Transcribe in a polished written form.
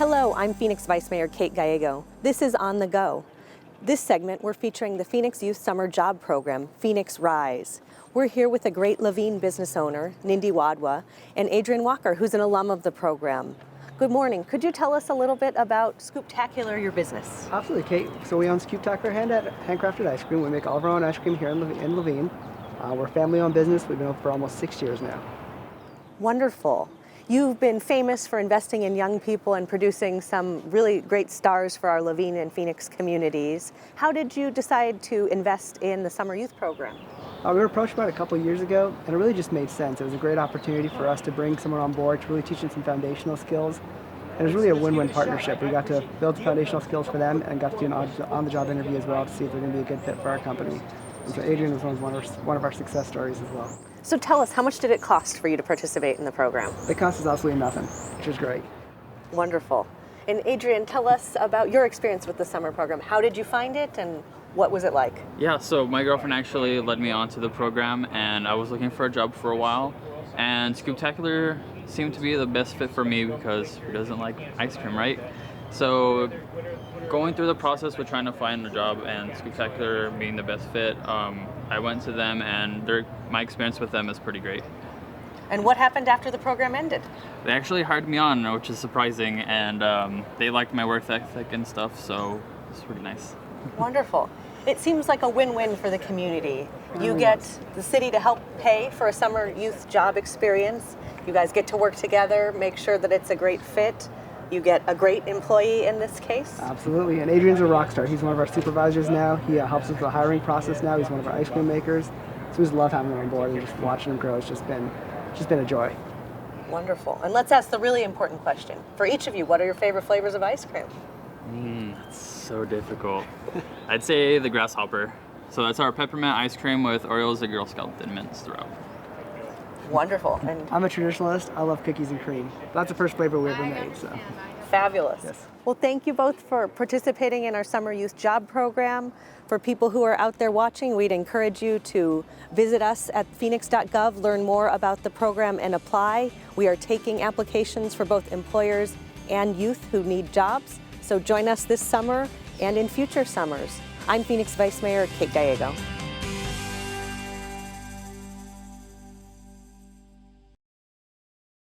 Hello, I'm Phoenix Vice Mayor Kate Gallego. This is On the Go. This segment, we're featuring the Phoenix Youth Summer Job Program, Phoenix Rise. We're here with a great Laveen business owner, Nindi Wadwa, and Adrian Walker, who's an alum of the program. Good morning. Could you tell us a little bit about Scooptacular, your business? Absolutely, Kate. So we own Scooptacular handcrafted ice cream. We make all of our own ice cream here in Laveen. We're a family-owned business. We've been open for almost 6 years now. Wonderful. You've been famous for investing in young people and producing some really great stars for our Laveen and Phoenix communities. How did you decide to invest in the Summer Youth Program? We were approached about a couple of years ago, and it really just made sense. It was a great opportunity for us to bring someone on board to really teach them some foundational skills. And it was really a win-win partnership. We got to build foundational skills for them and got to do an on-the-job interview as well to see if they're going to be a good fit for our company. And so Adrian was one of our success stories as well. So tell us, how much did it cost for you to participate in the program? It cost us absolutely nothing, which is great. Wonderful. And Adrian, tell us about your experience with the summer program. How did you find it and what was it like? Yeah, so my girlfriend actually led me on to the program, and I was looking for a job for a while, and Scooptacular seemed to be the best fit for me because who doesn't like ice cream, right? So going through the process with trying to find a job and Scooptacular being the best fit, I went to them, and my experience with them is pretty great. And what happened after the program ended? They actually hired me on, which is surprising, and they liked my work ethic and stuff, so it's pretty nice. Wonderful. It seems like a win-win for the community. You get the city to help pay for a summer youth job experience. You guys get to work together, make sure that it's a great fit. You get a great employee in this case. Absolutely, and Adrian's a rock star. He's one of our supervisors now. He helps us with the hiring process now. He's one of our ice cream makers. So we just love having him on board and just watching him grow. It's just been a joy. Wonderful. And let's ask the really important question. For each of you, what are your favorite flavors of ice cream? That's so difficult. I'd say the grasshopper. So that's our peppermint ice cream with Oreos and Girl Scout Thin Mints throughout. Wonderful. And I'm a traditionalist. I love cookies and cream. That's the first flavor we ever made. So. Fabulous. Yes. Well, thank you both for participating in our Summer Youth Job Program. For people who are out there watching, we'd encourage you to visit us at phoenix.gov, learn more about the program and apply. We are taking applications for both employers and youth who need jobs. So join us this summer and in future summers. I'm Phoenix Vice Mayor Kate Gallego.